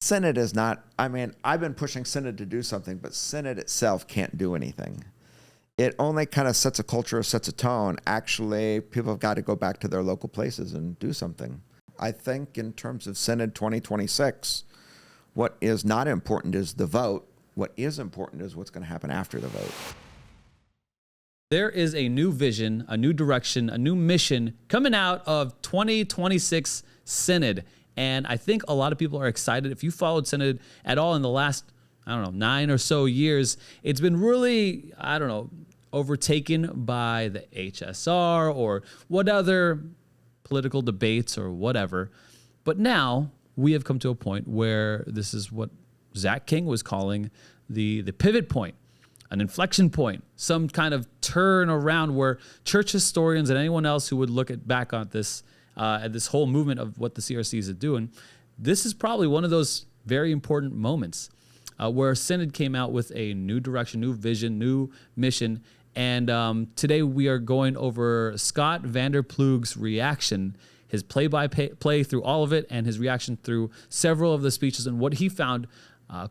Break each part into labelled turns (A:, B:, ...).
A: Synod is not, I mean, I've been pushing Synod to do something, but Synod itself can't do anything. It only kind of sets a culture, sets a tone. Actually, people have got to go back to their local places and do something. I think in terms of Synod 2026, what is not important is the vote. What is important is what's going to happen after the vote.
B: There is a new vision, a new direction, a new mission coming out of 2026 Synod. And I think a lot of people are excited. If you followed Synod at all in the last, 9 or so years, it's been really, overtaken by the HSR or what other political debates or whatever. But now we have come to a point where this is what Zach King was calling the pivot point, an inflection point, some kind of turn around where church historians and anyone else who would look back on this, at this whole movement of what the CRC is doing, this is probably one of those very important moments where Synod came out with a new direction, new vision, new mission. And today we are going over Scott Vanderplug's reaction, his play-by-play through all of it, and his reaction through several of the speeches and what he found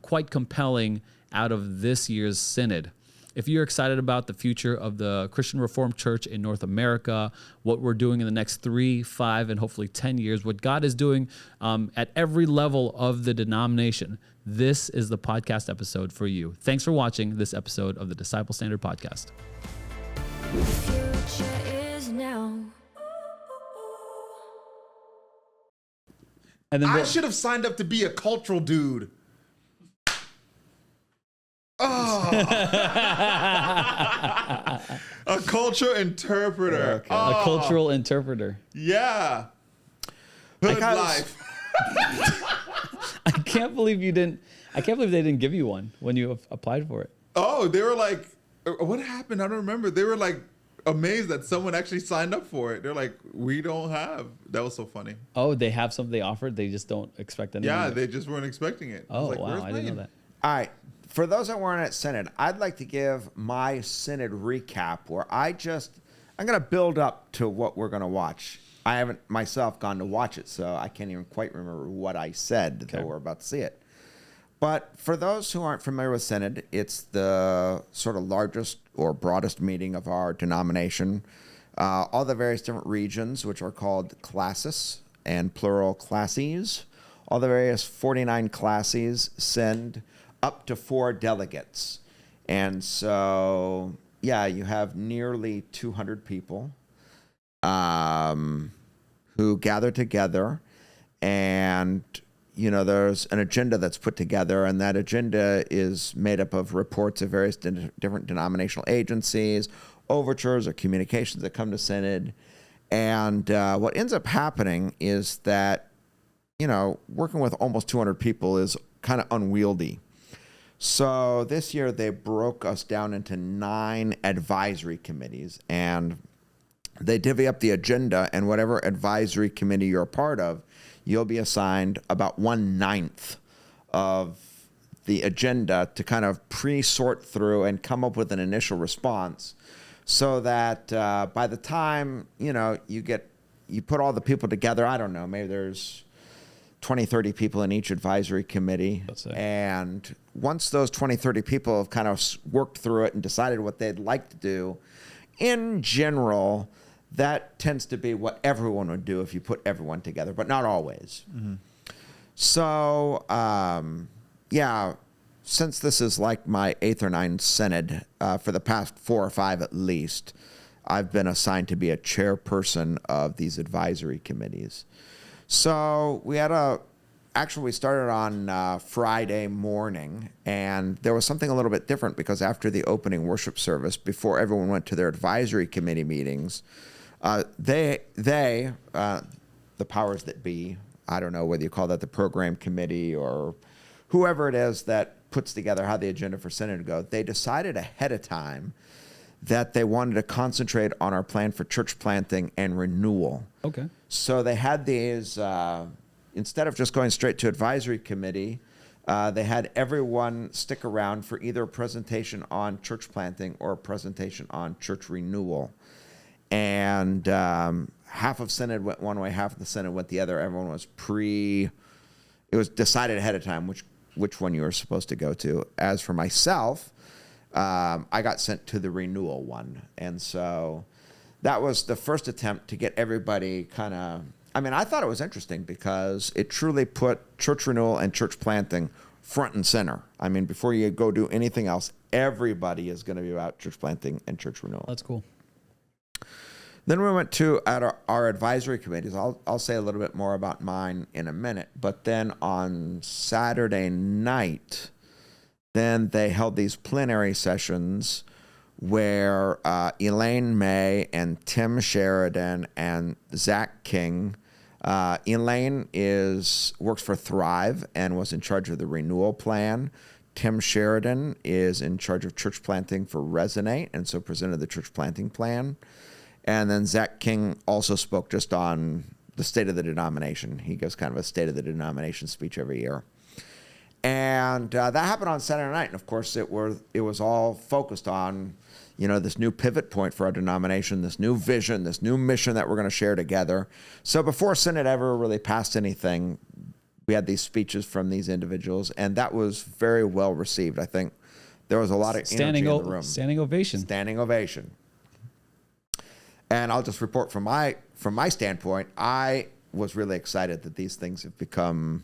B: quite compelling out of this year's Synod. If you're excited about the future of the Christian Reformed Church in North America, what we're doing in the next 3, 5, and hopefully 10 years, what God is doing at every level of the denomination, this is the podcast episode for you. Thanks for watching this episode of the Disciple Standard Podcast.
C: The future is now.
B: And then
D: I should have signed up to be a cultural dude. Oh. A culture interpreter.
A: Okay.
B: a cultural interpreter.
D: Yeah. Hood
A: Because-
D: life.
B: I can't believe they didn't give you one when you applied for it.
D: Oh, they were like, what happened? I don't remember. They were like amazed that someone actually signed up for it. They're like, we don't have. That was so funny.
B: Oh, they have something they offered. They just don't expect anything.
D: Yeah, they just weren't expecting it. I was
B: Oh,
D: like,
B: wow.
D: where's
B: I didn't know
D: Wayne?
B: that.
A: All right. For those that weren't at Synod, I'd like to give my Synod recap where I'm going to build up to what we're going to watch. I haven't myself gone to watch it, so I can't even quite remember what I said, though we're about to see it. But for those who aren't familiar with Synod, it's the sort of largest or broadest meeting of our denomination. All the various different regions, which are called classis and plural classes, all the various 49 classes send up to 4 delegates. And so, yeah, you have nearly 200 people who gather together, and there's an agenda that's put together, and that agenda is made up of reports of various different denominational agencies, overtures or communications that come to Synod. And what ends up happening is that, working with almost 200 people is kind of unwieldy. So this year they broke us down into 9 advisory committees, and they divvy up the agenda, and whatever advisory committee you're a part of, you'll be assigned about 1/9 of the agenda to kind of pre-sort through and come up with an initial response, so that by the time you put all the people together, I don't know, maybe there's 20, 30 people in each advisory committee. And once those 20, 30 people have kind of worked through it and decided what they'd like to do, in general, that tends to be what everyone would do if you put everyone together, but not always. Mm-hmm. So, since this is like my 8th or 9th Synod, for the past 4 or 5 at least, I've been assigned to be a chairperson of these advisory committees. So we started on Friday morning, and there was something a little bit different because after the opening worship service, before everyone went to their advisory committee meetings, the powers that be, I don't know whether you call that the program committee or whoever it is that puts together how the agenda for Synod to go, they decided ahead of time that they wanted to concentrate on our plan for church planting and renewal.
B: Okay.
A: So they had these, instead of just going straight to advisory committee, they had everyone stick around for either a presentation on church planting or a presentation on church renewal. And half of Synod went one way, half of the Synod went the other. Everyone was it was decided ahead of time which one you were supposed to go to. As for myself, I got sent to the renewal one. And so that was the first attempt to get everybody kind of, I thought it was interesting because it truly put church renewal and church planting front and center. Before you go do anything else, everybody is going to be about church planting and church renewal.
B: That's cool.
A: Then we went to at our advisory committees. I'll say a little bit more about mine in a minute. But then on Saturday night, then they held these plenary sessions where Elaine May and Tim Sheridan and Zach King. Elaine works for Thrive and was in charge of the renewal plan. Tim Sheridan is in charge of church planting for Resonate, and so presented the church planting plan. And then Zach King also spoke just on the state of the denomination. He gives kind of a state of the denomination speech every year. And that happened on Saturday night. And of course, it was all focused on, this new pivot point for our denomination, this new vision, this new mission that we're going to share together. So before Synod ever really passed anything, we had these speeches from these individuals, and that was very well received. I think there was a lot of energy in the room.
B: Standing ovation.
A: Standing ovation. And I'll just report from my standpoint, I was really excited that these things have become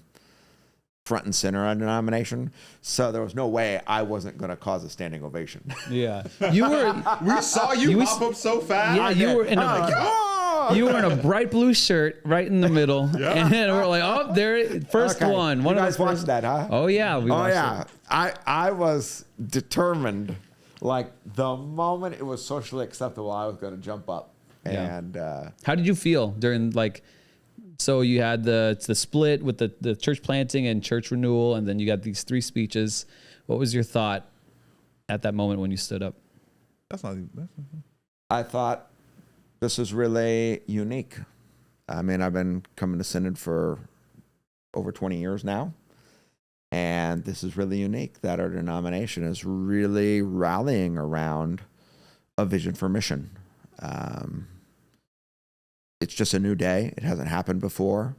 A: front and center on denomination. So there was no way I wasn't going to cause a standing ovation.
B: Yeah. You were.
D: We saw you pop up so fast.
B: Yeah, you were in you were in a bright blue shirt right in the middle.
D: Yeah.
B: And we're like, oh, there, first
A: Okay.
B: one.
A: You guys watched that, huh?
B: Oh, yeah. We watched it.
A: I was determined, like the moment it was socially acceptable, I was going to jump up.
B: Yeah.
A: And
B: How did you feel during, so you had the split with the church planting and church renewal, and then you got these 3 speeches. What was your thought at that moment when you stood up?
A: I thought this is really unique. I've been coming to Synod for over 20 years now, and this is really unique that our denomination is really rallying around a vision for mission. It's just a new day. It hasn't happened before.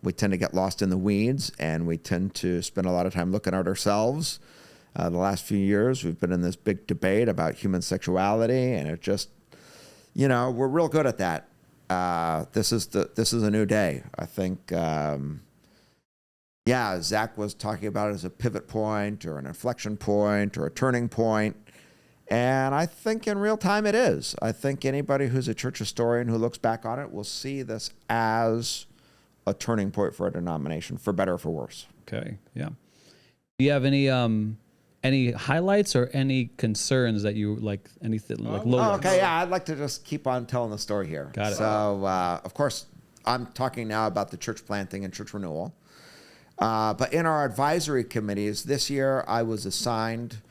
A: We tend to get lost in the weeds, and we tend to spend a lot of time looking at ourselves. The last few years, we've been in this big debate about human sexuality, and it just, we're real good at that. This is a new day. I think, Zach was talking about it as a pivot point or an inflection point or a turning point. And I think in real time it is. I think anybody who's a church historian who looks back on it will see this as a turning point for a denomination, for better or for worse.
B: Okay, yeah. Do you have any highlights or any concerns that you like? Anything like low?
A: Okay, yeah. I'd like to just keep on telling the story here.
B: Got it.
A: So, of course, I'm talking now about the church planting and church renewal. But in our advisory committees this year, I was assigned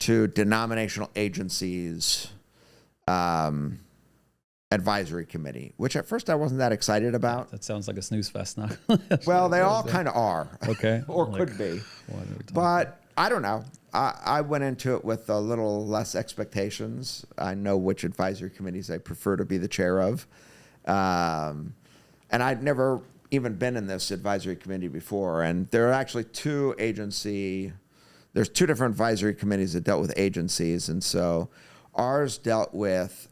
A: to denominational agencies advisory committee, which at first I wasn't that excited about.
B: That sounds like a snooze fest now.
A: Well, they all kind of are.
B: Okay.
A: Or could be. But I don't know. I went into it with a little less expectations. I know which advisory committees I prefer to be the chair of. And I'd never even been in this advisory committee before. And there are actually there's 2 different advisory committees that dealt with agencies. And so ours dealt with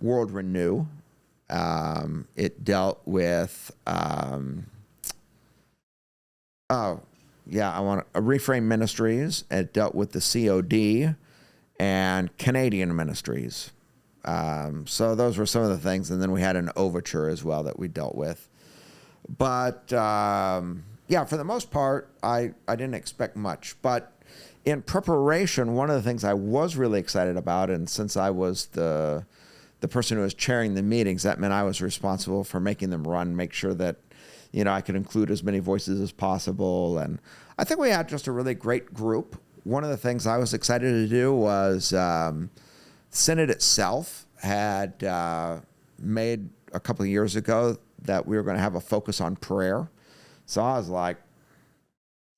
A: World Renew. It dealt with, Reframe Ministries. It dealt with the COD and Canadian Ministries. So those were some of the things. And then we had an overture as well that we dealt with. But for the most part, I didn't expect much. But in preparation, one of the things I was really excited about, and since I was the person who was chairing the meetings, that meant I was responsible for making them run, make sure that, I could include as many voices as possible. And I think we had just a really great group. One of the things I was excited to do was Synod itself had made a couple of years ago that we were going to have a focus on prayer. So I was like,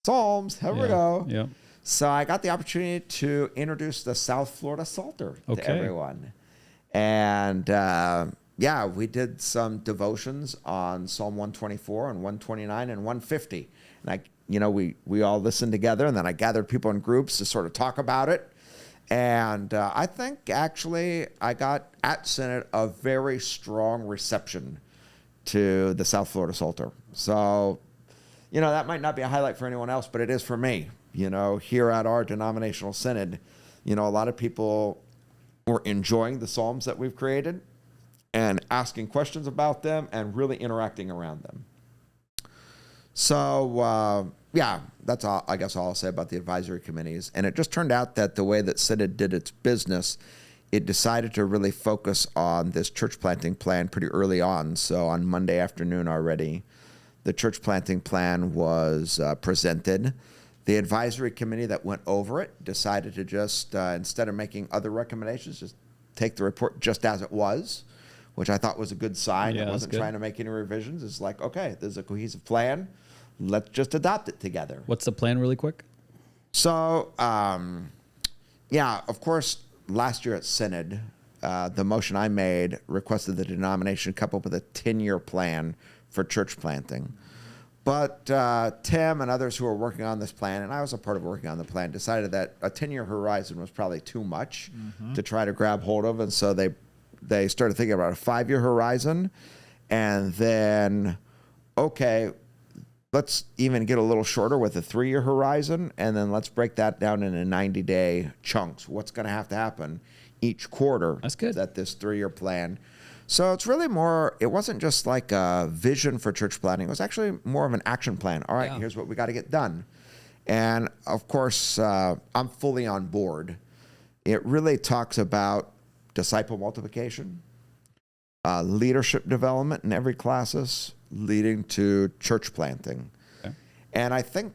A: Psalms, here we go.
B: Yeah.
A: So I got the opportunity to introduce the South Florida Psalter to everyone. And yeah, we did some devotions on Psalm 124 and 129 and 150. And we all listened together, and then I gathered people in groups to sort of talk about it. And I think actually I got at Synod a very strong reception to the South Florida Psalter. So, that might not be a highlight for anyone else, but it is for me. Here at our denominational Synod, a lot of people were enjoying the Psalms that we've created and asking questions about them and really interacting around them. So, that's all, I guess all I'll say about the advisory committees. And it just turned out that the way that Synod did its business, it decided to really focus on this church planting plan pretty early on. So on Monday afternoon already, the church planting plan was presented. The advisory committee that went over it decided to just, instead of making other recommendations, just take the report just as it was, which I thought was a good sign.
B: Yeah,
A: it wasn't trying to make any revisions. It's like, okay, there's a cohesive plan. Let's just adopt it together.
B: What's the plan really quick?
A: So, of course, last year at Synod, the motion I made requested the denomination come up with a 10-year plan for church planting. But Tim and others who were working on this plan, and I was a part of working on the plan, decided that a 10-year horizon was probably too much to try to grab hold of. And so they started thinking about a 5-year horizon. And then, okay, let's even get a little shorter with a 3-year horizon, and then let's break that down into 90-day chunks. What's going to happen each quarter?
B: That's good.
A: That this 3-year plan. So it's really more, it wasn't just like a vision for church planting. It was actually more of an action plan. All right, here's what we got to get done. And of course, I'm fully on board. It really talks about disciple multiplication, leadership development in every classes, leading to church planting. Okay. And I think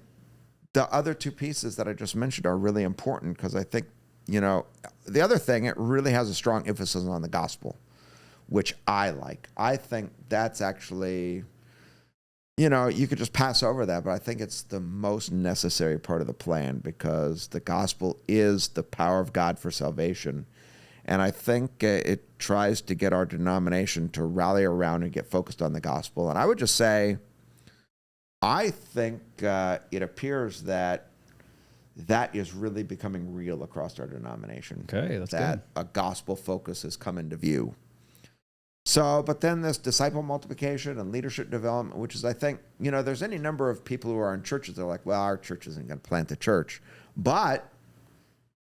A: the other two pieces that I just mentioned are really important because I think, the other thing, it really has a strong emphasis on the gospel, which I like. I think that's actually, you could just pass over that, but I think it's the most necessary part of the plan because the gospel is the power of God for salvation. And I think it tries to get our denomination to rally around and get focused on the gospel. And I would just say, I think it appears that is really becoming real across our denomination.
B: Okay, that's
A: good. A gospel focus has come into view. So, but then this disciple multiplication and leadership development, which is, I think, there's any number of people who are in churches that are like, well, our church isn't going to plant a church. But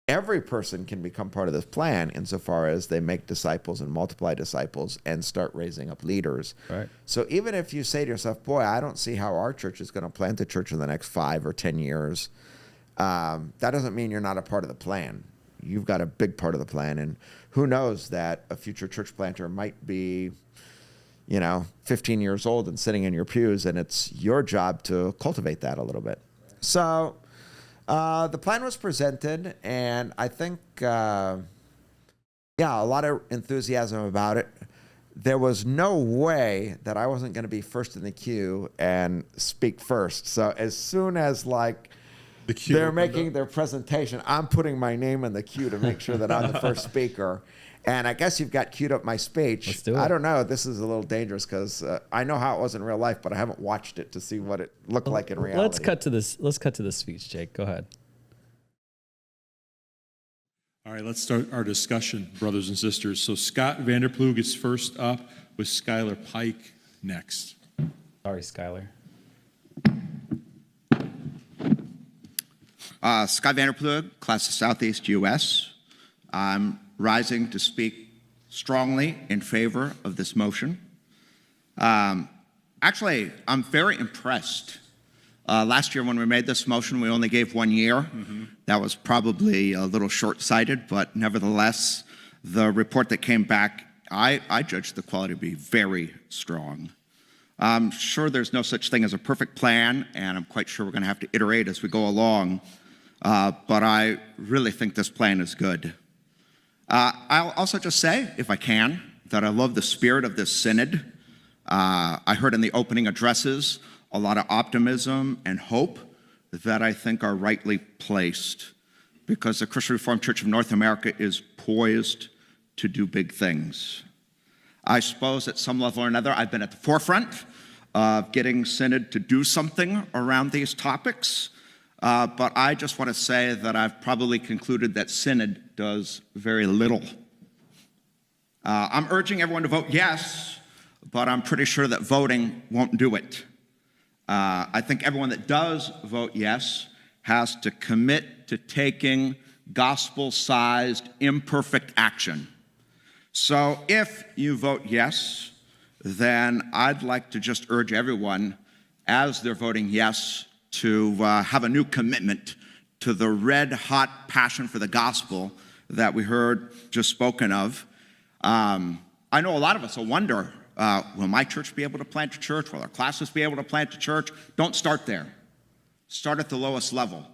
A: every person can become part of this plan insofar as they make disciples and multiply disciples and start raising up leaders.
B: Right.
A: So even if you say to yourself, boy, I don't see how our church is going to plant a church in the next 5 or 10 years, that doesn't mean you're not a part of the plan. You've got a big part of the plan. And who knows that a future church planter might be, 15 years old and sitting in your pews, and it's your job to cultivate that a little bit. So the plan was presented, and I think, a lot of enthusiasm about it. There was no way that I wasn't going to be first in the queue and speak first. So as soon as they're making their presentation, I'm putting my name in the queue to make sure that I'm the first speaker. And I guess you've got queued up my speech.
B: Let's do it.
A: I don't know. This is a little dangerous because I know how it was in real life, but I haven't watched it to see what it looked like in reality.
B: Let's cut to this speech, Jake. Go ahead.
E: All right, let's start our discussion, brothers and sisters. So Scott Vanderploeg is first up with Skylar Pike next.
B: Sorry, Skylar.
F: Scott Vanderploeg, class of Southeast U.S. I'm rising to speak strongly in favor of this motion. Actually, I'm very impressed. Last year when we made this motion, we only gave 1 year. Mm-hmm. That was probably a little short-sighted, but nevertheless, the report that came back, I judged the quality to be very strong. I'm sure there's no such thing as a perfect plan, and I'm quite sure we're going to have to iterate as we go along. But I really think this plan is good. I'll also just say, if I can, that I love the spirit of this synod. I heard in the opening addresses a lot of optimism and hope that I think are rightly placed because the Christian Reformed Church of North America is poised to do big things. I suppose at some level or another, I've been at the forefront of getting Synod to do something around these topics. But I just want to say that I've probably concluded that Synod does very little. I'm urging everyone to vote yes, but I'm pretty sure that voting won't do it. I think everyone that does vote yes has to commit to taking gospel-sized, imperfect action. So if you vote yes, then I'd like to just urge everyone, as they're voting yes, to have a new commitment to the red-hot passion for the gospel that we heard just spoken of. I know a lot of us will wonder, will my church be able to plant a church? Will our classes be able to plant a church? Don't start there. Start at the lowest level.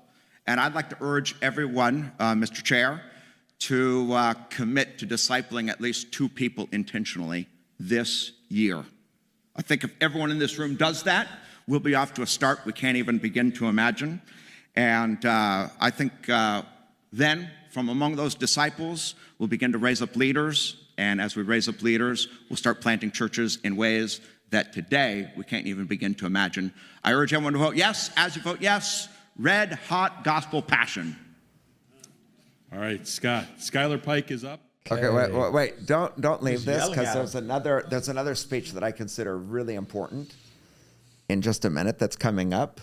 F: And I'd like to urge everyone, Mr. Chair, to commit to discipling at least 2 people intentionally this year. I think if everyone in this room does that, we'll be off to a start we can't even begin to imagine. And I think then, from among those disciples, we'll begin to raise up leaders. And as we raise up leaders, we'll start planting churches in ways that today we can't even begin to imagine. I urge everyone to vote yes. As you vote yes, red hot gospel passion.
E: All right, Scott. Skylar Pike is up.
A: Okay, wait. Don't leave
B: Just
A: this,
B: yelling
A: because
B: at
A: there's another speech that I consider really important in just a minute that's coming up.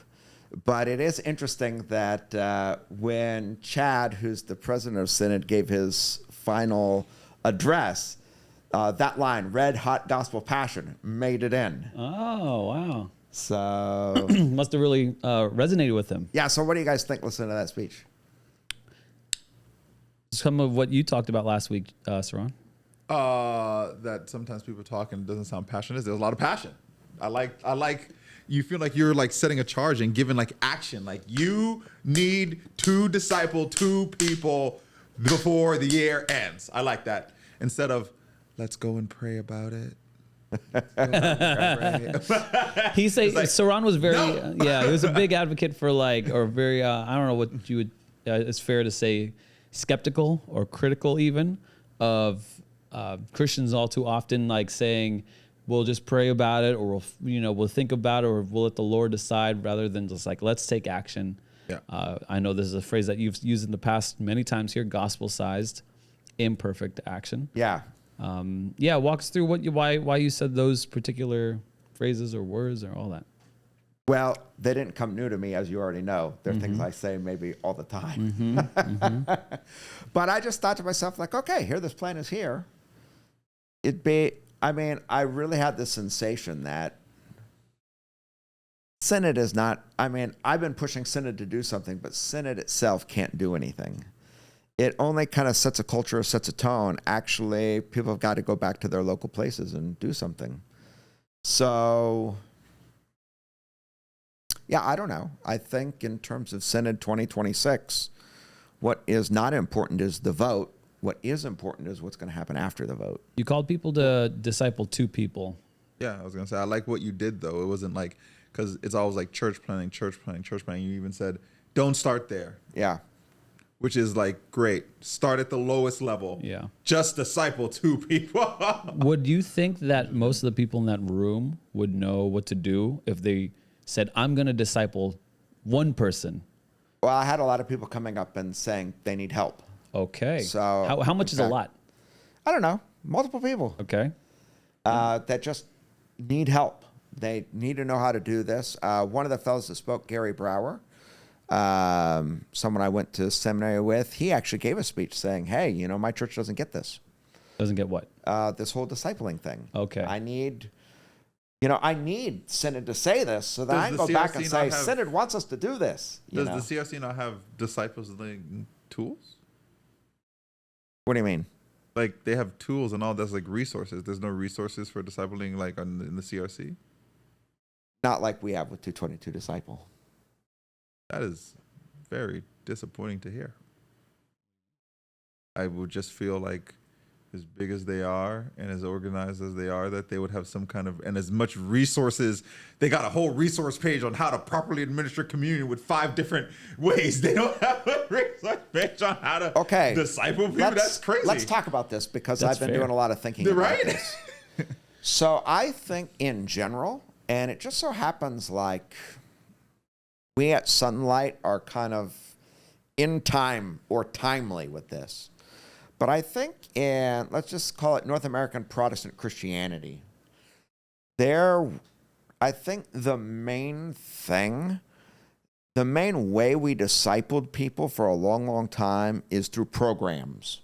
A: But it is interesting that when Chad, who's the president of Synod, gave his final address, that line, red hot gospel passion, made it in.
B: Oh, wow.
A: So
B: Must have really resonated with him.
A: yeah, so what do you guys think listening to that speech?
B: Some of what you talked about last week, Saran.
D: That sometimes people talk and it doesn't sound passionate. There's a lot of passion. I like you feel like you're like setting a charge and giving like action. Like you need to disciple 2 people before the year ends. I like that. Instead of let's go and pray about it.
B: He said
D: like,
B: Saran was very,
D: no.
B: he was a big advocate for or very, I don't know what you would, it's fair to say, skeptical or critical even of Christians all too often like saying, we'll just pray about it, or we'll think about it, or we'll let the Lord decide, rather than just like, let's take action.
D: Yeah.
B: I know this is a phrase that you've used in the past many times here, gospel-sized, imperfect action.
A: Yeah.
B: Walk us through why you said those particular phrases or words or all that.
A: Well, they didn't come new to me, as you already know. They're things I say maybe all the time. But I just thought to myself, like, okay, here, this plan is here. I really had this sensation that Synod is not, I've been pushing Synod to do something, but Synod itself can't do anything. It only kind of sets a culture, sets a tone. Actually, people have got to go back to their local places and do something. So, yeah, I don't know. I think in terms of Synod 2026, what is not important is the vote. What is important is what's going to happen after the vote.
B: You called people to disciple 2 people.
D: Yeah, I was gonna say I like what you did though. It wasn't like, because it's always like church planning. You even said don't start there.
A: Yeah.
D: Which is like great. Start at the lowest level.
B: Yeah.
D: Just disciple 2 people.
B: Would you think that most of the people in that room would know what to do if they said, I'm going to disciple 1 person?
A: Well, I had a lot of people coming up and saying they need help.
B: Okay.
A: So
B: how much is a lot?
A: I don't know. Multiple people
B: Okay.
A: that just need help. They need to know how to do this. One of the fellows that spoke, Gary Brower, someone I went to seminary with, he actually gave a speech saying, hey, my church doesn't get this.
B: Doesn't get what?
A: This whole discipling thing.
B: Okay.
A: I need Synod to say this so that
D: Does
A: I can
D: the
A: go back
D: CRC
A: and
D: not
A: say,
D: have-
A: Synod wants us to do this.
D: Does the CRC not have discipling tools?
A: What do you mean?
D: Like they have tools and all that's like resources. There's no resources for discipling like in the CRC.
A: Not like we have with 222 Disciple.
D: That is very disappointing to hear. I would just feel like as big as they are and as organized as they are, that they would have some kind of, and as much resources, they got a whole resource page on how to properly administer communion with 5 different ways. They don't have a resource page on how to disciple people. That's crazy.
A: Let's talk about this because
B: That's
A: I've been
B: fair.
A: doing a lot of thinking
D: They're
A: about
D: right.
A: this. So I think in general, and it just so happens like we at Sunlight are kind of in time or timely with this. But I think in, let's just call it North American Protestant Christianity, I think the main way we discipled people for a long, long time is through programs.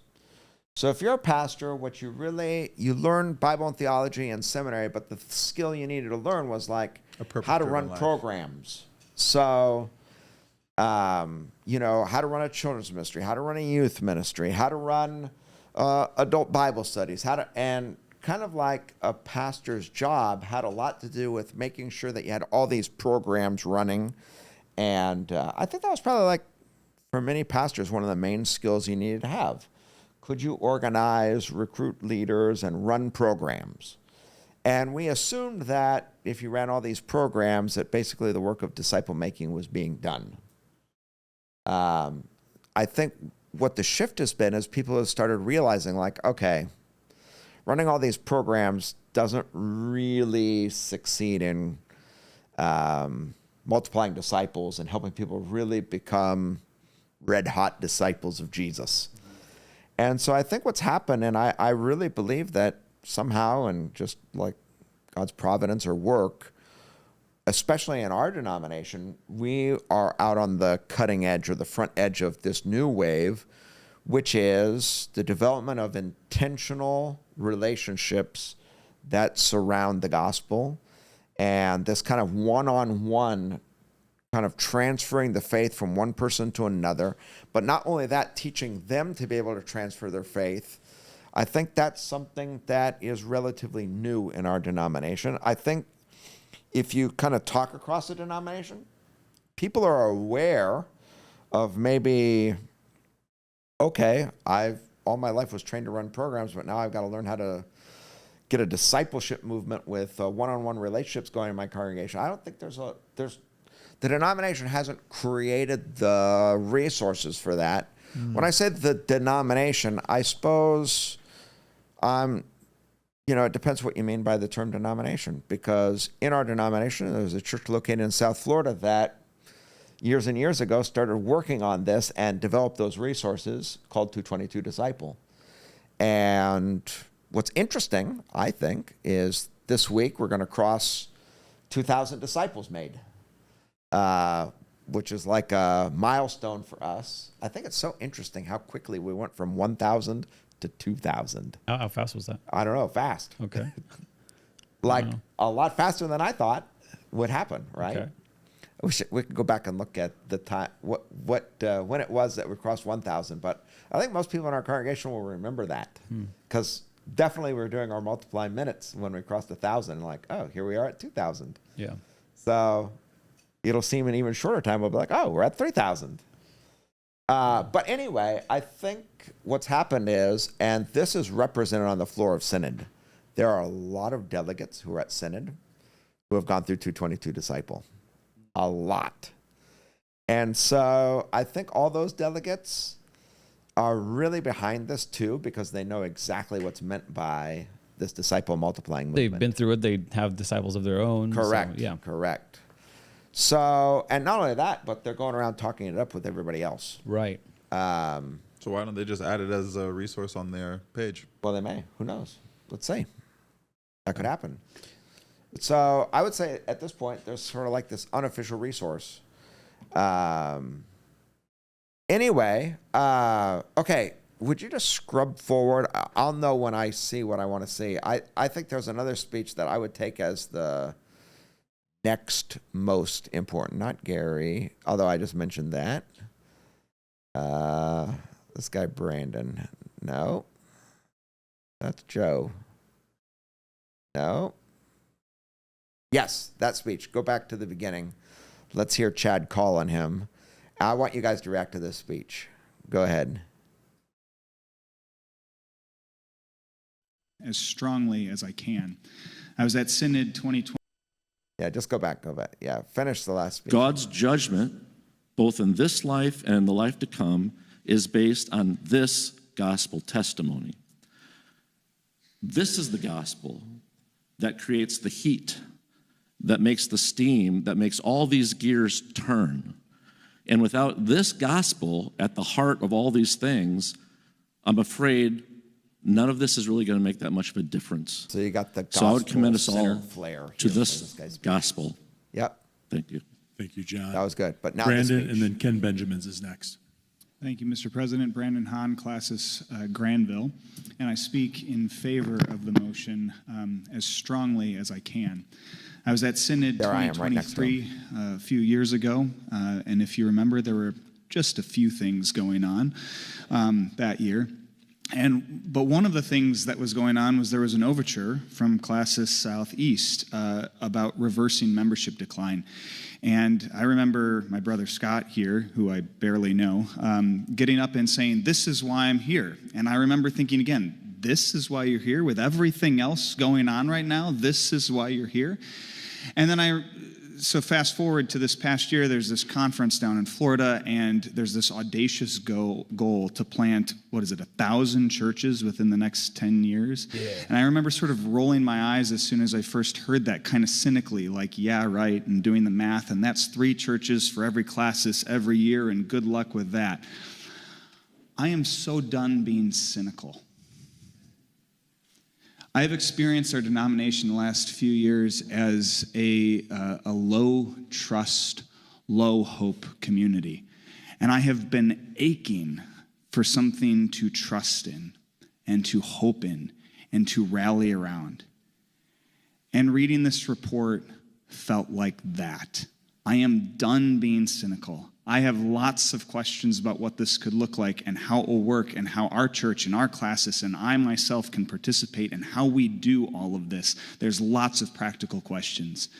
A: So if you're a pastor, you learn Bible and theology in seminary, but the skill you needed to learn was like how to run programs. So, how to run a children's ministry, how to run a youth ministry, how to run adult Bible studies, and kind of like a pastor's job had a lot to do with making sure that you had all these programs running. And I think that was probably like, for many pastors, one of the main skills you needed to have. Could you organize, recruit leaders, and run programs? And we assumed that if you ran all these programs, that basically the work of disciple making was being done. I think what the shift has been is people have started realizing, like, okay, running all these programs doesn't really succeed in multiplying disciples and helping people really become red-hot disciples of Jesus. And so I think what's happened, and I really believe that somehow, and just like God's providence or work, especially in our denomination, we are out on the cutting edge or the front edge of this new wave, which is the development of intentional relationships that surround the gospel, and this kind of one-on-one kind of transferring the faith from one person to another, but not only that, teaching them to be able to transfer their faith. I think that's something that is relatively new in our denomination. I think if you kind of talk across the denomination, people are aware of maybe, okay, all my life was trained to run programs, but now I've got to learn how to get a discipleship movement with one-on-one relationships going in my congregation. I don't think the denomination hasn't created the resources for that. When I say the denomination, I suppose, it depends what you mean by the term denomination, because in our denomination, there's a church located in South Florida that years and years ago started working on this and developed those resources called 222 Disciple. And what's interesting, I think, is this week we're going to cross 2,000 disciples made, which is like a milestone for us. I think it's so interesting how quickly we went from 1,000 to 2,000.
B: How fast was that?
A: I don't know, fast.
B: Okay.
A: A lot faster than I thought would happen, right?
B: Okay.
A: We could go back and look at the time, when it was that we crossed 1,000. But I think most people in our congregation will remember that, because definitely we were doing our multiply minutes when we crossed 1,000. Like, oh, here we are at 2,000.
B: Yeah.
A: So it'll seem an even shorter time. We'll be like, oh, we're at 3,000. But anyway, I think what's happened is, and this is represented on the floor of Synod, there are a lot of delegates who are at Synod who have gone through 222 Disciple. A lot. And so I think all those delegates are really behind this too, because they know exactly what's meant by this disciple multiplying movement.
B: They've been through it. They have disciples of their own.
A: Correct.
B: So, yeah.
A: Correct. So, and not only that, but they're going around talking it up with everybody else.
B: Right.
D: So why don't they just add it as a resource on their page?
A: Well, they may. Who knows? Let's see. That could happen. So I would say at this point, there's sort of like this unofficial resource. Anyway, okay, would you just scrub forward? I'll know when I see what I want to see. I think there's another speech that I would take as the next most important. Not Gary, although I just mentioned that. This guy, Brandon. No. That's Joe. No. Yes, that speech. Go back to the beginning. Let's hear Chad call on him. I want you guys to react to this speech. Go ahead.
G: As strongly as I can. I was at Synod 2020.
A: Yeah, just go back. Yeah, finish the last speech.
H: God's judgment, both in this life and in the life to come, is based on this gospel testimony. This is the gospel. that creates the heat, that makes the steam, that makes all these gears turn. And without this gospel at the heart of all these things, I'm afraid none of this is really going to make that much of a difference.
A: So you got the gospel.
H: So I would commend us all
A: flair
H: to
A: here
H: this
A: from guy's speech.
H: gospel.
A: Yep,
B: Thank you, John.
A: that was good. But now
E: Brandon,
A: the
E: and then Ken Benjamins is next.
G: Thank you, Mr. President. Brandon Hahn, Classis Granville, and I speak in favor of the motion as strongly as I can. I was at Synod
A: There I am, right next to
G: 2023 a few years ago, and if you remember, there were just a few things going on that year. But one of the things that was going on was there was an overture from Classis Southeast about reversing membership decline. And I remember my brother Scott here, who I barely know, getting up and saying, "This is why I'm here." And I remember thinking again, this is why you're here? With everything else going on right now, this is why you're here? And then so fast forward to this past year, there's this conference down in Florida, and there's this audacious goal to plant, 1,000 churches within the next 10 years? Yeah. And I remember sort of rolling my eyes as soon as I first heard that, kind of cynically, like, yeah, right, and doing the math, and that's 3 churches for every Classis every year, and good luck with that. I am so done being cynical. I have experienced our denomination the last few years as a low trust, low hope community. And I have been aching for something to trust in and to hope in and to rally around. And reading this report felt like that. I am done being cynical. I have lots of questions about what this could look like and how it will work and how our church and our Classis and I myself can participate and how we do all of this. There's lots of practical questions.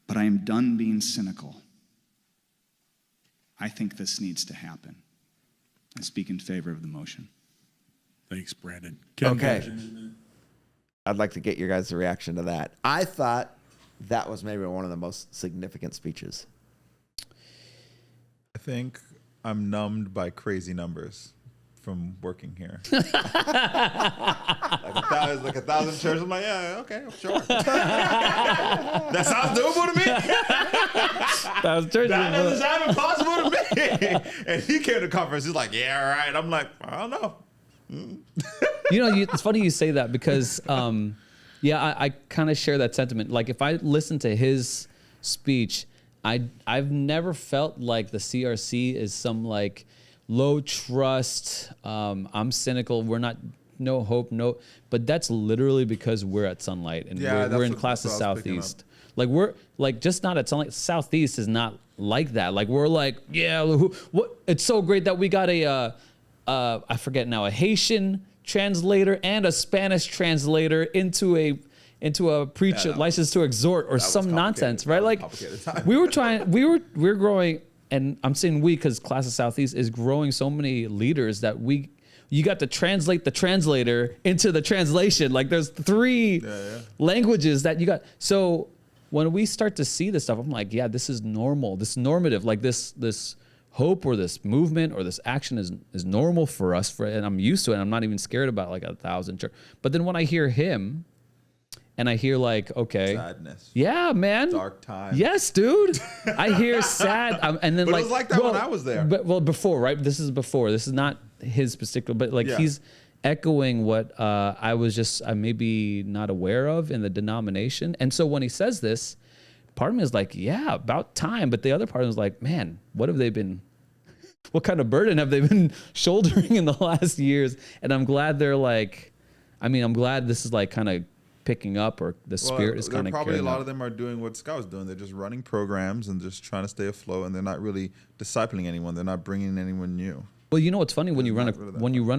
G: But I am done being cynical. I think this needs to happen. I speak in favor of the motion.
E: Thanks, Brandon. Ken
A: Okay.
E: Benjamin.
A: I'd like to get your guys' reaction to that. I thought that was maybe one of the most significant speeches.
D: I think I'm numbed by crazy numbers from working here. like 1,000 churches. I'm like, yeah, okay, sure. That sounds doable to me. That doesn't sound impossible to me. And he came to the conference. He's like, yeah, all right. I'm like, I don't know.
B: It's funny you say that because, I kind of share that sentiment. Like if I listen to his speech, I've never felt like the CRC is some like low trust. I'm cynical. We're not no hope, but that's literally because we're at Sunlight and we're in Classis Southeast. Like we're like just not at Sunlight. Southeast is not like that. Like we're like, yeah, what? It's so great that we got I forget now, a Haitian translator and a Spanish translator into a preacher license to exhort or some nonsense, right? Like we were growing, and I'm saying we because Classis Southeast is growing so many leaders that you got to translate the translator into the translation. Like there's 3 languages that you got. So when we start to see this stuff, I'm like, yeah, this is normal. This is normative. Like this hope or this movement or this action is normal for us. And I'm used to it. And I'm not even scared about like 1,000 church. But then when I hear him, and I hear like, okay,
D: sadness.
B: Yeah, man.
D: Dark time.
B: Yes, dude. I hear sad, and then
D: But
B: like
D: it was like that when I was there.
B: But before, right? This is before. This is not his particular, but like he's echoing what I maybe not aware of in the denomination. And so when he says this, part of me is like, yeah, about time. But the other part is like, man, what kind of burden have they been shouldering in the last years? And I'm glad I'm glad this is like kind of picking up, or the spirit is kind of
D: probably a lot of them are doing what Scott was doing. They're just running programs and just trying to stay afloat, and they're not really discipling anyone. They're not bringing anyone new.
B: Well, you know what's funny when you run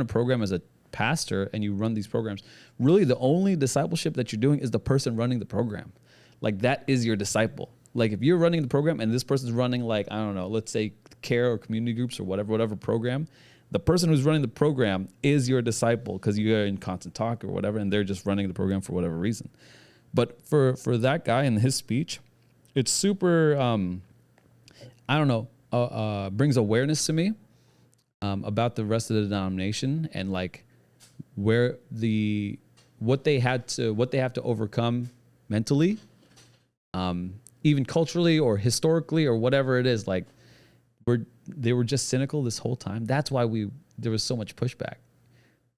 B: a program as a pastor and you run these programs, really the only discipleship that you're doing is the person running the program. Like that is your disciple. Like if you're running the program and this person's running like, I don't know, let's say care or community groups or whatever program, the person who's running the program is your disciple because you're in constant talk or whatever, and they're just running the program for whatever reason. But for that guy in his speech, it's super, brings awareness to me about the rest of the denomination and like where what they have to overcome mentally, even culturally or historically or whatever it is. Like they were just cynical this whole time. That's why there was so much pushback.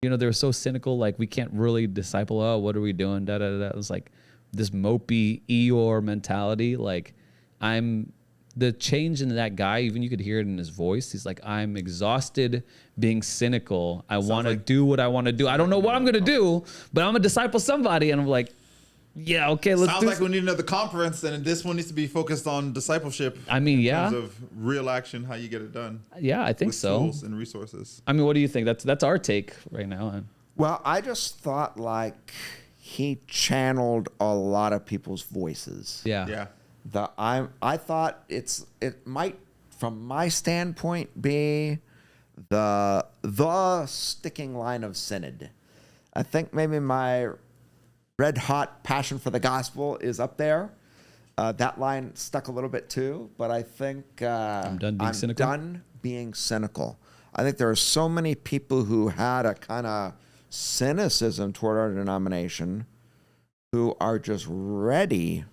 B: You know, they were so cynical, like we can't really disciple. Oh, what are we doing? Da da da. It was like this mopey Eeyore mentality. Like the change in that guy, even you could hear it in his voice. He's like, I'm exhausted being cynical. I want to do what I want to do. I don't know what I'm going to do, but I'm going to disciple somebody. And I'm like, yeah, okay, let's do
D: Sounds like we need another conference, and this one needs to be focused on discipleship.
B: I mean,
D: in
B: yeah.
D: terms of real action, how you get it done.
B: Yeah, I think
D: with
B: so.
D: Tools and resources.
B: I mean, what do you think? That's our take right now.
A: Well, I just thought like he channeled a lot of people's voices.
B: Yeah.
A: I thought it might, from my standpoint, be the sticking line of Synod. I think maybe my red hot passion for the gospel is up there. That line stuck a little bit too, but I think I'm done being cynical. I think there are so many people who had a kind of cynicism toward our denomination who are just ready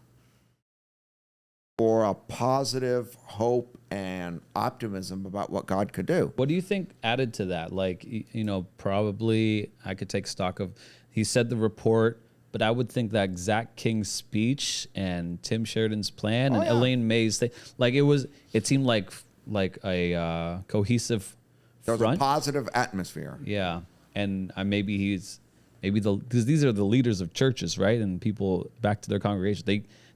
A: for a positive hope and optimism about what God could do.
B: What do you think added to that? Like, you know, probably I could take stock of, he said the report, but I would think that Zach King's speech and Tim Sheridan's plan and Elaine May's thing, like it seemed like a cohesive
A: There was
B: front.
A: a positive atmosphere.
B: Yeah. And because these are the leaders of churches, right? And people back to their congregation,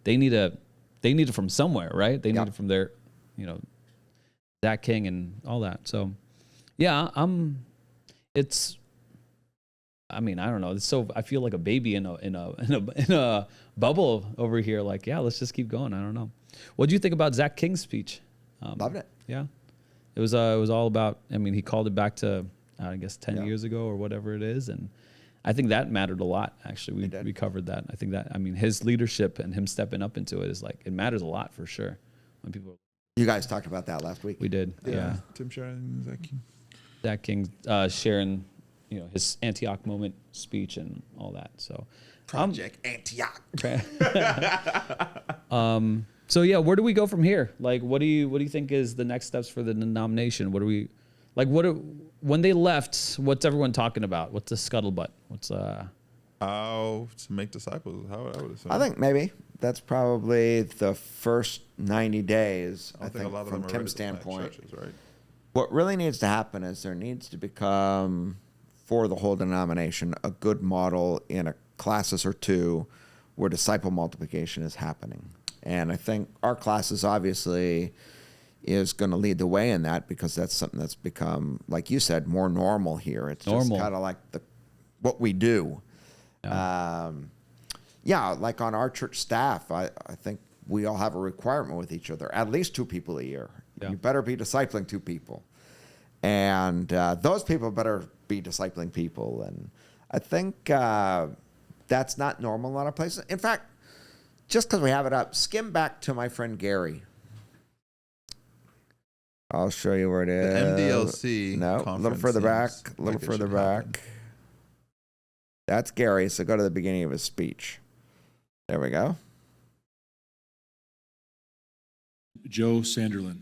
B: they need it from somewhere, right? They need it from their, you know, Zach King and all that. So, yeah, I mean, I don't know. It's so I feel like a baby in a bubble over here. Like, yeah, let's just keep going. I don't know. What do you think about Zach King's speech?
A: Loved it.
B: Yeah, it was all about. I mean, he called it back to I guess 10 years ago or whatever it is, and I think that mattered a lot. Actually, we covered that. I think that his leadership and him stepping up into it is like it matters a lot for sure. When people,
A: you guys talked about that last week.
B: We did. Yeah.
D: Tim Sheridan, Zach King.
B: Zach King sharing, you know, his Antioch moment speech and all that. So
A: Project Antioch.
B: So yeah, where do we go from here? Like, what do you think is the next steps for the denomination? When they left, what's everyone talking about? What's the scuttlebutt?
D: How to make disciples? How I would assume.
A: I think maybe that's probably the first 90 days. I think
D: a lot of
A: from
D: them are
A: Tim's
D: ready to plant
A: standpoint,
D: churches, right?
A: what really needs to happen is there needs to become, for the whole denomination, a good model in a classes or two where disciple multiplication is happening. And I think our classes obviously is going to lead the way in that, because that's something that's become, like you said, more normal here. It's just kind of like what we do. Like on our church staff, I think we all have a requirement with each other, at least 2 people a year. Yeah. You better be discipling 2 people. And those people better be discipling people. And I think that's not normal in a lot of places. In fact, just because we have it up, skim back to my friend Gary. I'll show you where it is.
D: The MDLC.
A: No, a little further back. A little further back. That's Gary. So go to the beginning of his speech. There we go.
E: Joe Sanderlin.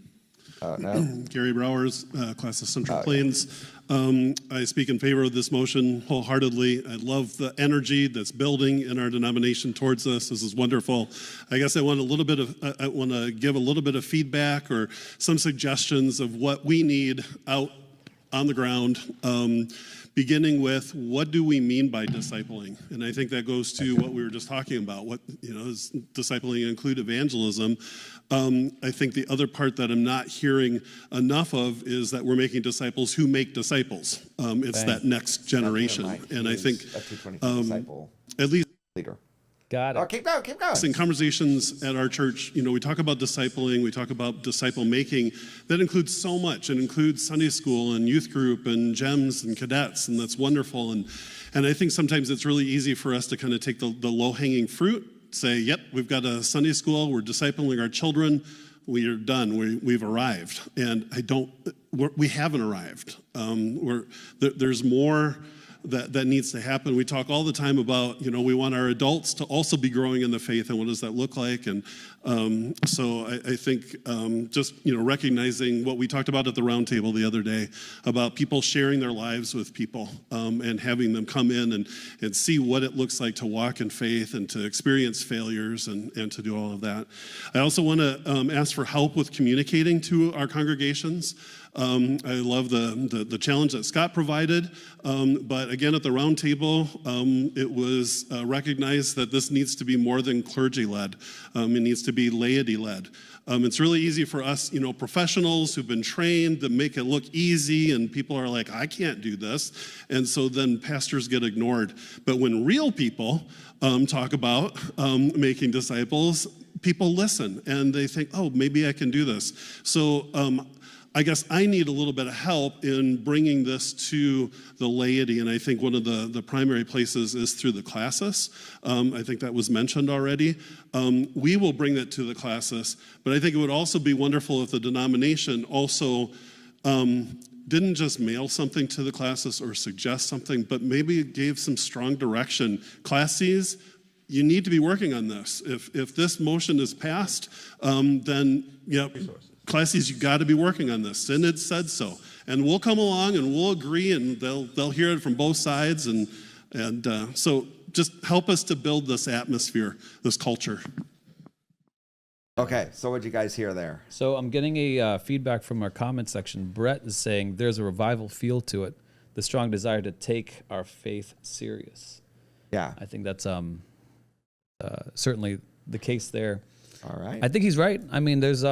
A: No.
I: Gary Browers, class of Central Plains. I speak in favor of this motion wholeheartedly. I love the energy that's building in our denomination towards us. This is wonderful. I guess I want to give a little bit of feedback or some suggestions of what we need out on the ground. Beginning with, what do we mean by discipling? And I think that goes to what we were just talking about. What, does discipling include evangelism? I think the other part that I'm not hearing enough of is that we're making disciples who make disciples. It's that next generation. And I think at least
A: leader.
B: Got it.
A: Oh, keep going.
I: In conversations at our church, we talk about discipling, we talk about disciple making. That includes so much. It includes Sunday school and youth group and GEMS and cadets, and that's wonderful. And I think sometimes it's really easy for us to kind of take the low-hanging fruit, say, yep, we've got a Sunday school, we're discipling our children, we are done, we've arrived. And we haven't arrived. There's more that needs to happen. We talk all the time about, we want our adults to also be growing in the faith, and what does that look like? And so I think just, recognizing what we talked about at the round table the other day about people sharing their lives with people and having them come in and see what it looks like to walk in faith and to experience failures and to do all of that. I also want to ask for help with communicating to our congregations. I love the challenge that Scott provided, but again, at the round table, it was recognized that this needs to be more than clergy-led. It needs to be laity-led. It's really easy for us, professionals who've been trained to make it look easy, and people are like, I can't do this, and so then pastors get ignored. But when real people talk about making disciples, people listen, and they think, oh, maybe I can do this. So I guess I need a little bit of help in bringing this to the laity, and I think one of the primary places is through the classis. I think that was mentioned already. We will bring that to the classis, but I think it would also be wonderful if the denomination also didn't just mail something to the classis or suggest something, but maybe gave some strong direction. Classes, you need to be working on this. If this motion is passed, then classes, you got to be working on this. Synod said so, and we'll come along and we'll agree, and they'll hear it from both sides, and so just help us to build this atmosphere, this culture.
A: Okay, so what'd you guys hear there?
B: So I'm getting a feedback from our comment section. Brett is saying there's a revival feel to it, the strong desire to take our faith serious.
A: Yeah.
B: I think that's certainly the case there.
A: All right.
B: I think he's right. I mean, there's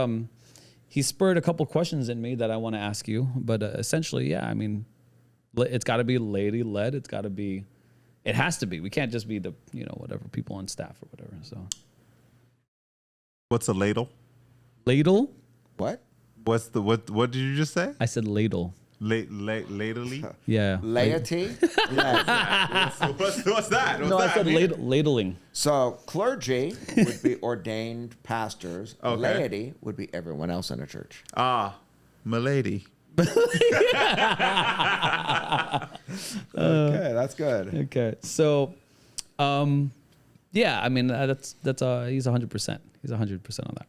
B: he spurred a couple questions in me that I want to ask you, but essentially, yeah, I mean, it's got to be lady-led. It has to be. We can't just be the, whatever, people on staff or whatever. So,
D: What's a ladle?
B: Ladle?
A: What?
D: What did you just say?
B: I said ladle.
D: Ladily?
B: Yeah.
A: Laity? Yeah.
D: What's that?
B: No, I said ladling.
A: So clergy would be ordained pastors.
D: Okay.
A: Laity would be everyone else in a church.
D: Ah, milady.
A: Okay, that's good.
B: Okay, so, yeah, I mean that's he's 100%. He's 100% on that.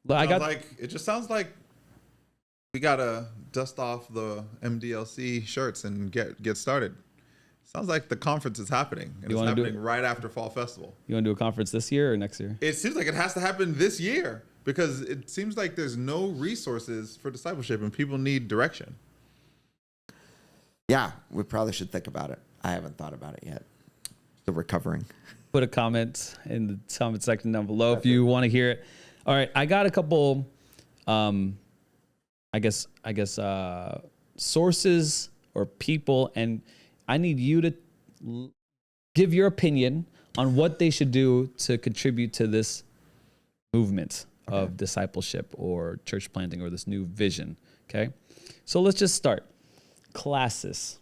B: But
D: It just sounds like we gotta dust off the MDLC shirts and get started. Sounds like the conference is happening, and it's happening right after Fall Festival.
B: You want to do a conference this year or next year?
D: It seems like it has to happen this year because it seems like there's no resources for discipleship, and people need direction.
A: Yeah, we probably should think about it. I haven't thought about it yet. Still recovering.
B: Put a comment in the comment section down below if you want to hear it. All right, I got a couple, I guess sources or people, and I need you to give your opinion on what they should do to contribute to this movement of discipleship or church planting or this new vision. Okay, so let's just start. Classes.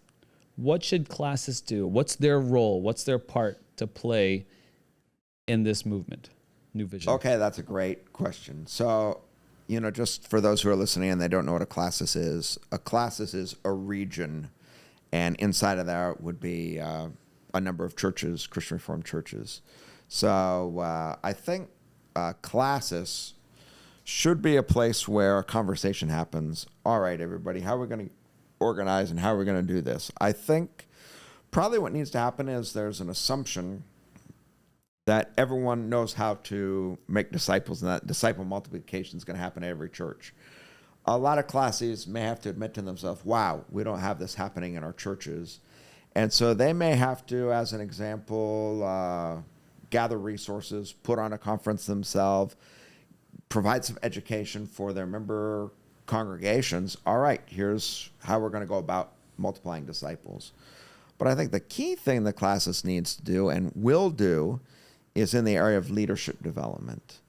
B: What should classes do? What's their role? What's their part to play in this movement, new vision?
A: Okay, that's a great question. So, just for those who are listening and they don't know what a classis is a region, and inside of that would be a number of churches, Christian Reformed churches. So I think classis should be a place where a conversation happens. All right, everybody, how are we going to organize and how are we going to do this? I think probably what needs to happen is there's an assumption that everyone knows how to make disciples, and that disciple multiplication is going to happen at every church. A lot of classes may have to admit to themselves, wow, we don't have this happening in our churches. And so they may have to, as an example, gather resources, put on a conference themselves, provide some education for their member congregations. All right, here's how we're going to go about multiplying disciples. But I think the key thing the classis needs to do and will do is in the area of leadership development.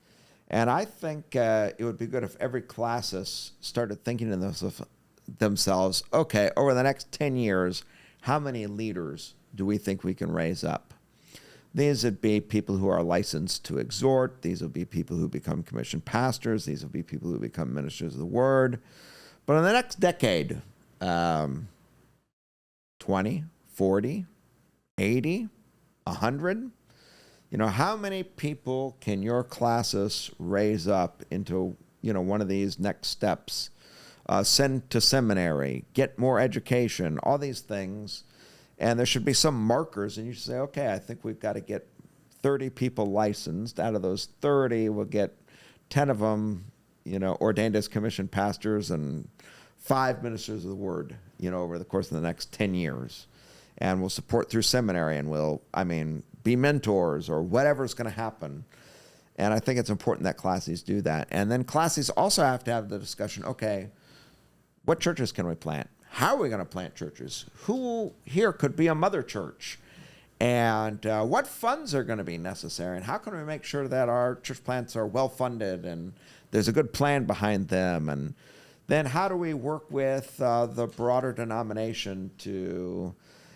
A: And I think it would be good if every classis started thinking to themselves, okay, over the next 10 years, how many leaders do we think we can raise up? These would be people who are licensed to exhort. These will be people who become commissioned pastors. These will be people who become ministers of the word. But in the next decade, 20, 40, 80, 100? You know, how many people can your classes raise up into, you know, one of these next steps? Send to seminary, get more education, all these things. And there should be some markers, and you should say, okay, I think we've got to get 30 people licensed. Out of those 30, we'll get 10 of them, you know, ordained as commissioned pastors, and 5 ministers of the word, you know, over the course of the next 10 years. And we'll support through seminary, and we'll, be mentors or whatever's going to happen. And I think it's important that classes do that. And then classes also have to have the discussion, okay, what churches can we plant? How are we going to plant churches? Who here could be a mother church? And what funds are going to be necessary? And how can we make sure that our church plants are well funded and there's a good plan behind them? And then how do we work with the broader denomination to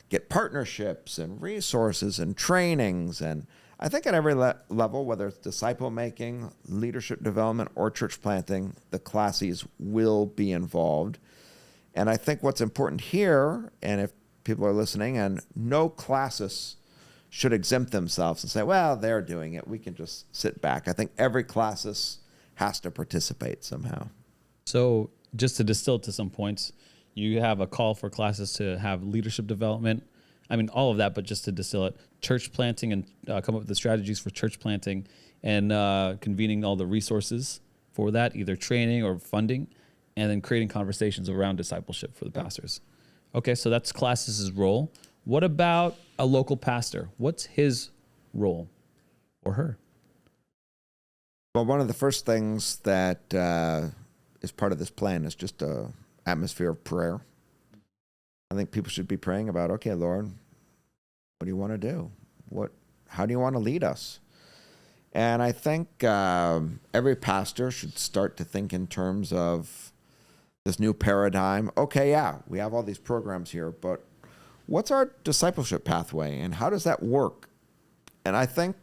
A: get partnerships and resources and trainings? And I think at every level, whether it's disciple making, leadership development, or church planting, the classes will be involved. And I think what's important here, and if people are listening, and no classes should exempt themselves and say, well, they're doing it, we can just sit back. I think every classes has to participate somehow.
B: So just to distill to some points, you have a call for classes to have leadership development. All of that, but just to distill it, church planting, and come up with the strategies for church planting, and convening all the resources for that, either training or funding, and then creating conversations around discipleship for the pastors. Okay, so that's classes' role. What about a local pastor? What's his role or her?
A: Well, one of the first things that is part of this plan is just an atmosphere of prayer. I think people should be praying about, okay, Lord, what do you want to do? How do you want to lead us? And I think every pastor should start to think in terms of this new paradigm. Okay, yeah, we have all these programs here, but what's our discipleship pathway, and how does that work? And I think,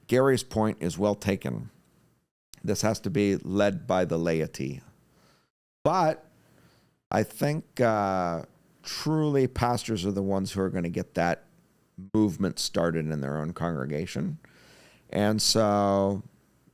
A: Gary's point is well taken. This has to be led by the laity. But I think truly pastors are the ones who are going to get that movement started in their own congregation. And so,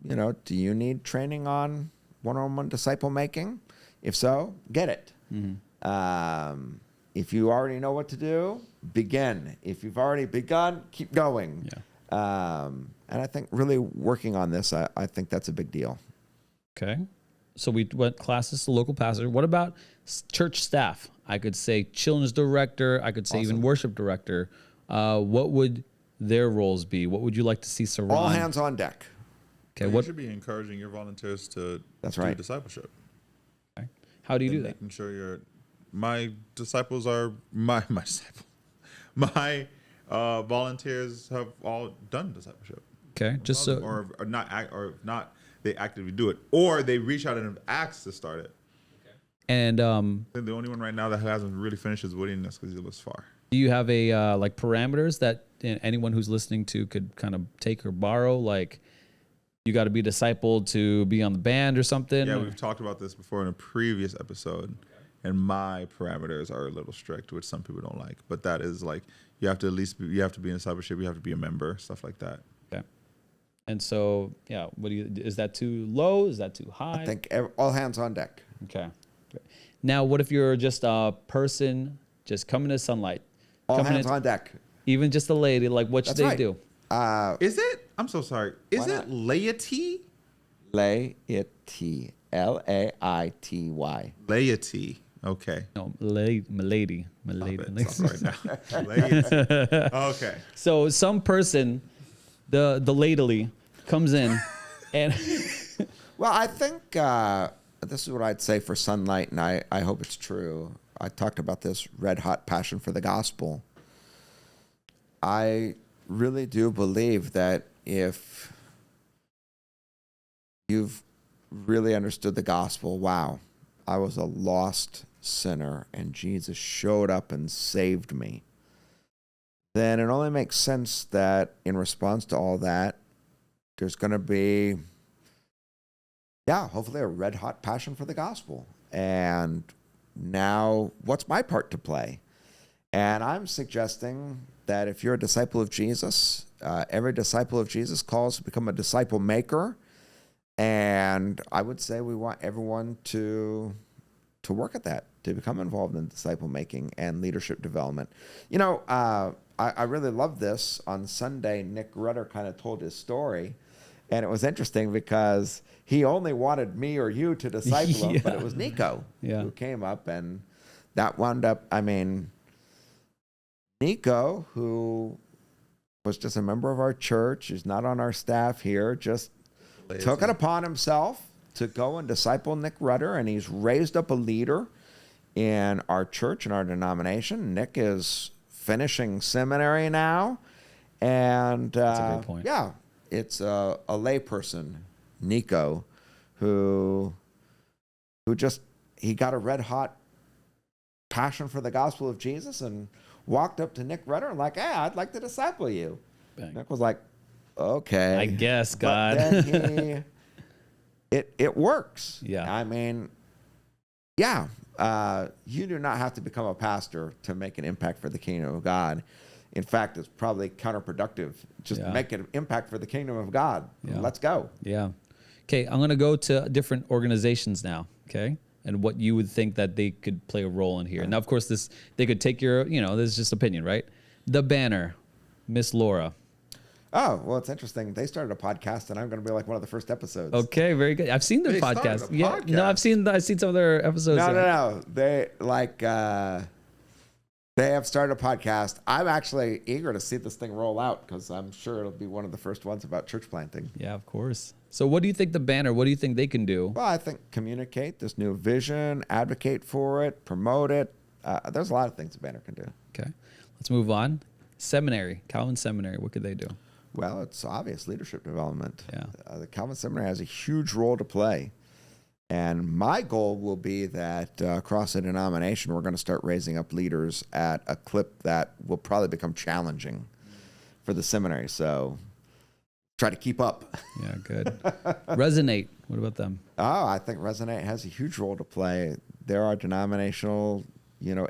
A: do you need training on one-on-one disciple making? If so, get it. Mm-hmm. If you already know what to do, begin. If you've already begun, keep going. Yeah. And I think really working on this, I think that's a big deal.
B: Okay. So we went classes to local pastor. What about church staff? I could say children's director. I could say even worship director. What would their roles be? What would you like to see surround?
A: All hands on deck.
B: Okay.
D: You should be encouraging your volunteers to do discipleship.
B: Okay. How do you do that?
D: Making sure my disciples are my disciple. My volunteers have all done discipleship.
B: Okay. Just so,
D: or not they actively do it, or they reach out and have asked to start it.
B: Okay. And
D: I think the only one right now that hasn't really finished is Woody, and that's because he lives far.
B: Do you have a parameters that anyone who's listening to could kind of take or borrow? Like, you got to be discipled to be on the band or something?
D: Yeah, we've talked about this before in a previous episode, and my parameters are a little strict, which some people don't like. But that is like you have to be in discipleship, you have to be a member, stuff like that.
B: Okay. And so, is that too low? Is that too high?
A: I think all hands on deck.
B: Okay. Now, what if you're just a person just coming to Sunlight?
A: All hands on deck.
B: Even just a lady, like what should they do?
D: Is it? I'm so sorry. Is it laity?
A: Laity. Laity.
D: Laity. Okay.
B: No, milady.
D: Right now. Laity. Okay.
B: So some person, the ladily, comes in and...
A: Well, I think this is what I'd say for Sunlight, and I hope it's true. I talked about this red-hot passion for the gospel. I really do believe that if you've really understood the gospel, wow, I was a lost sinner, and Jesus showed up and saved me, then it only makes sense that in response to all that, there's going to be, hopefully a red-hot passion for the gospel. And now what's my part to play? And I'm suggesting that if you're a disciple of Jesus, every disciple of Jesus calls to become a disciple maker. And I would say we want everyone to work at that, to become involved in disciple making and leadership development. You know, I really love this. On Sunday, Nick Rudder kind of told his story. And it was interesting because he only wanted me or you to disciple him, but it was Nico who came up, and that wound up, I mean, Nico, who was just a member of our church, who's not on our staff here, just took it upon himself to go and disciple Nick Rudder, and he's raised up a leader in our church and our denomination. Nick is finishing seminary now, and
B: That's a great point.
A: Yeah, it's a layperson, Nico, who just, he got a red hot passion for the gospel of Jesus and walked up to Nick Rudder and like, hey, I'd like to disciple you.
B: Bang.
A: Nick was like, okay.
B: I guess, God.
A: But then it works.
B: Yeah.
A: I mean, yeah, you do not have to become a pastor to make an impact for the kingdom of God. In fact, it's probably counterproductive. Just make an impact for the kingdom of God.
B: Yeah.
A: Let's go.
B: Yeah. Okay, I'm going to go to different organizations now, okay? And what you would think that they could play a role in here. Now, of course, they could take your, this is just opinion, right? The Banner, Miss Laura.
A: Oh, well, it's interesting. They started a podcast, and I'm going to be like one of the first episodes.
B: Okay, very good. I've seen their
D: They started
B: podcast.
D: a
B: Yeah,
D: podcast?
B: no, I've seen some of their episodes.
A: No. They they have started a podcast. I'm actually eager to see this thing roll out because I'm sure it'll be one of the first ones about church planting.
B: Yeah, of course. So what do you think the Banner, what do you think they can do?
A: Well, I think communicate this new vision, advocate for it, promote it. There's a lot of things the Banner can do.
B: Okay, let's move on. Seminary, Calvin Seminary, what could they do?
A: Well, it's obvious leadership development.
B: Yeah.
A: The Calvin Seminary has a huge role to play. And my goal will be that across the denomination, we're going to start raising up leaders at a clip that will probably become challenging for the seminary. So try to keep up.
B: Yeah, good. Resonate, what about them?
A: Oh, I think Resonate has a huge role to play. They're our denominational,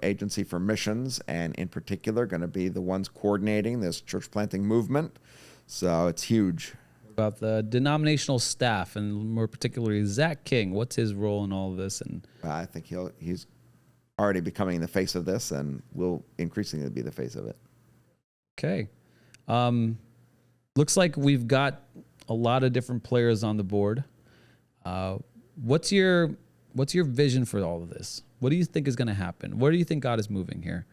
A: agency for missions, and in particular going to be the ones coordinating this church planting movement. So it's huge.
B: About the denominational staff, and more particularly Zach King. What's his role in all of this? And
A: I think he's already becoming the face of this, and will increasingly be the face of it.
B: Okay. Looks like we've got a lot of different players on the board. What's your vision for all of this? What do you think is going to happen? Where do you think God is moving here?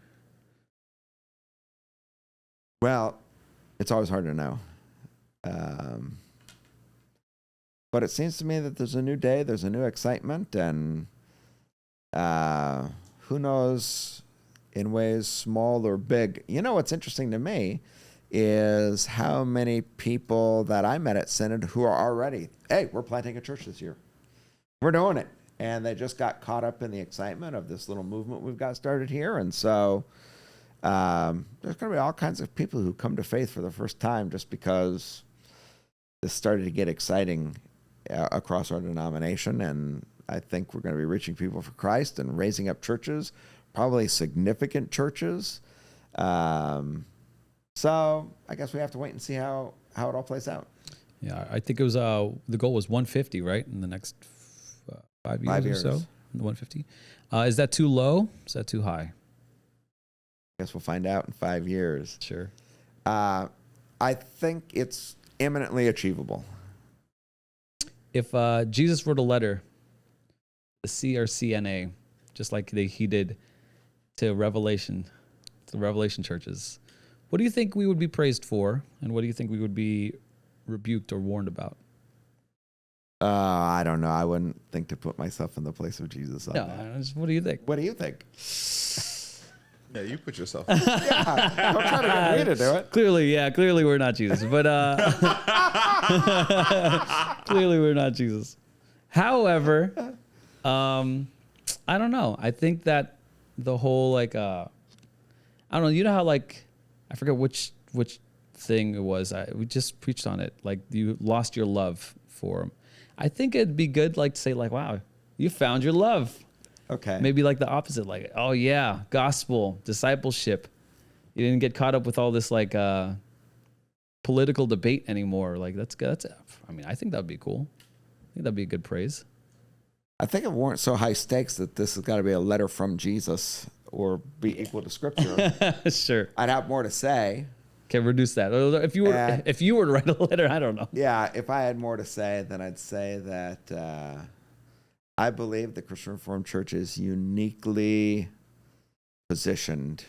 A: Well, it's always hard to know. But it seems to me that there's a new day, there's a new excitement, and who knows, in ways small or big. What's interesting to me is how many people that I met at Synod who are already, hey, we're planting a church this year. We're doing it. And they just got caught up in the excitement of this little movement we've got started here. And so there's going to be all kinds of people who come to faith for the first time just because this started to get exciting across our denomination. And I think we're going to be reaching people for Christ and raising up churches, probably significant churches. So I guess we have to wait and see how it all plays out.
B: Yeah, I think it was the goal was 150, right? In the next 5 years,
A: 5 years
B: or so, 150. Is that too low? Is that too high?
A: I guess we'll find out in 5 years.
B: Sure.
A: I think it's eminently achievable.
B: If Jesus wrote a letter, the CRCNA, just like he did to Revelation churches, what do you think we would be praised for, and what do you think we would be rebuked or warned about?
A: I don't know. I wouldn't think to put myself in the place of Jesus on that.
B: What do you think?
A: What do you think?
D: Yeah, you put yourself.
A: Don't try to get me to do it.
B: Clearly we're not Jesus, but clearly we're not Jesus. However, I don't know. I think that the whole I don't know. You know how I forget which thing it was. We just preached on it. Like you lost your love for him. I think it'd be good, to say, wow, you found your love.
A: Okay.
B: Maybe like the opposite, like, oh yeah, gospel, discipleship. You didn't get caught up with all this like political debate anymore. Like that's I mean, I think that'd be cool. I think that'd be a good praise.
A: I think it weren't so high stakes that this has got to be a letter from Jesus or be equal to Scripture.
B: Sure.
A: I'd have more to say.
B: Okay, reduce that. If you were to write a letter, I don't know.
A: Yeah, if I had more to say, then I'd say that I believe the Christian Reformed Church is uniquely positioned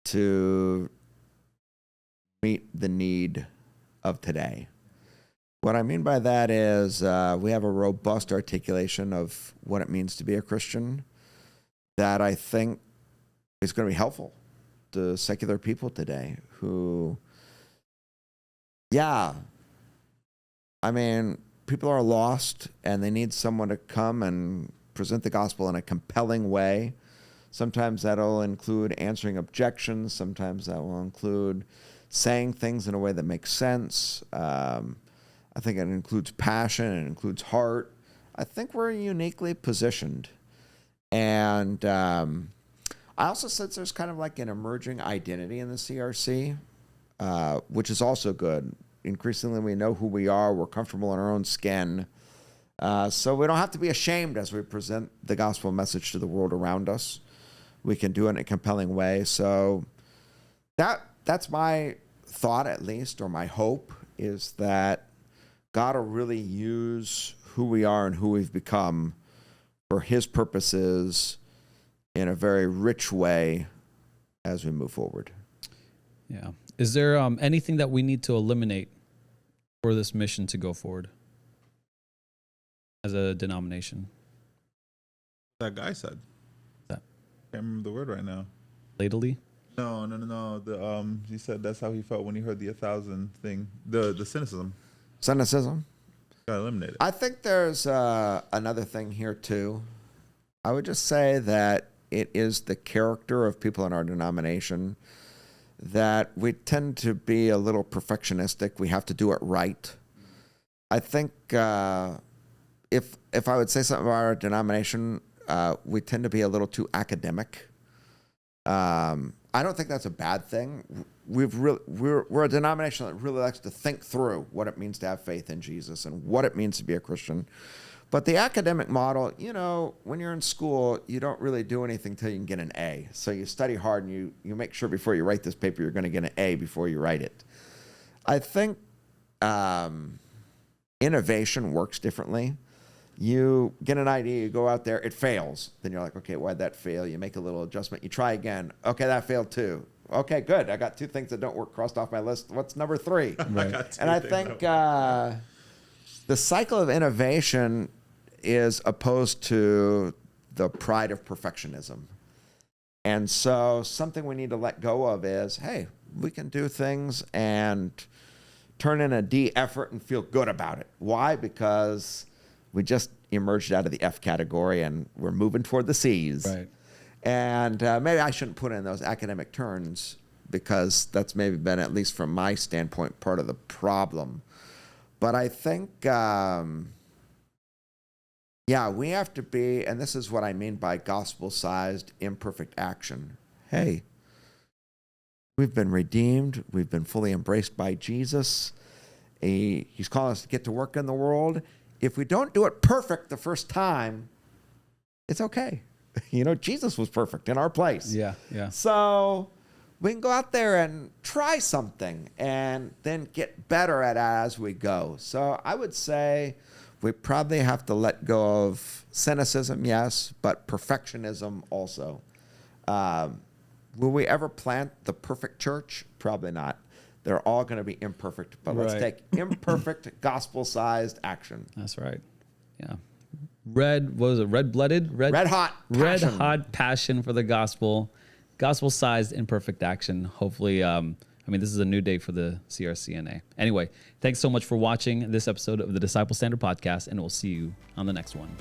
A: to meet the need of today. What I mean by that is we have a robust articulation of what it means to be a Christian that I think is going to be helpful to secular people today who, I mean, people are lost and they need someone to come and present the gospel in a compelling way. Sometimes that'll include answering objections. Sometimes that will include saying things in a way that makes sense. I think it includes passion, it includes heart. I think we're uniquely positioned. And I also sense there's kind of like an emerging identity in the CRC, which is also good. Increasingly, we know who we are. We're comfortable in our own skin. So we don't have to be ashamed as we present the gospel message to the world around us. We can do it in a compelling way. So that's my thought, at least, or my hope, is that God will really use who we are and who we've become for his purposes in a very rich way as we move forward.
B: Yeah. Is there anything that we need to eliminate for this mission to go forward as a denomination?
D: That guy said.
B: That?
D: Can't remember the word right now.
B: Lately?
D: No. He said that's how he felt when he heard the 1,000 thing. The cynicism.
A: Cynicism?
D: Got eliminated.
A: I think there's another thing here too. I would just say that it is the character of people in our denomination that we tend to be a little perfectionistic. We have to do it right. I think if I would say something about our denomination, we tend to be a little too academic. I don't think that's a bad thing. We're a denomination that really likes to think through what it means to have faith in Jesus and what it means to be a Christian. But the academic model, when you're in school, you don't really do anything till you can get an A. So you study hard and you make sure before you write this paper, you're going to get an A before you write it. I think innovation works differently. You get an idea, you go out there, it fails. Then you're like, okay, why'd that fail? You make a little adjustment. You try again. Okay, that failed too. Okay, good. I got 2 things that don't work crossed off my list. What's number 3?
B: Right.
A: And I think the cycle of innovation is opposed to the pride of perfectionism. And so something we need to let go of is, hey, we can do things and turn in a D effort and feel good about it. Why? Because we just emerged out of the F category and we're moving toward the C's.
B: Right.
A: And maybe I shouldn't put in those academic terms because that's maybe been, at least from my standpoint, part of the problem. But I think, we have to be, and this is what I mean by gospel-sized imperfect action. Hey, we've been redeemed. We've been fully embraced by Jesus. He's calling us to get to work in the world. If we don't do it perfect the first time, it's okay. Jesus was perfect in our place.
B: Yeah.
A: So we can go out there and try something and then get better at it as we go. So I would say we probably have to let go of cynicism, yes, but perfectionism also. Will we ever plant the perfect church? Probably not. They're all going to be imperfect, but let's take imperfect gospel-sized action.
B: That's right. Yeah. Red-blooded?
A: Red hot passion.
B: Red hot passion for the gospel. Gospel-sized imperfect action. Hopefully, this is a new day for the CRCNA. Anyway, thanks so much for watching this episode of the Disciple Standard Podcast, and we'll see you on the next one.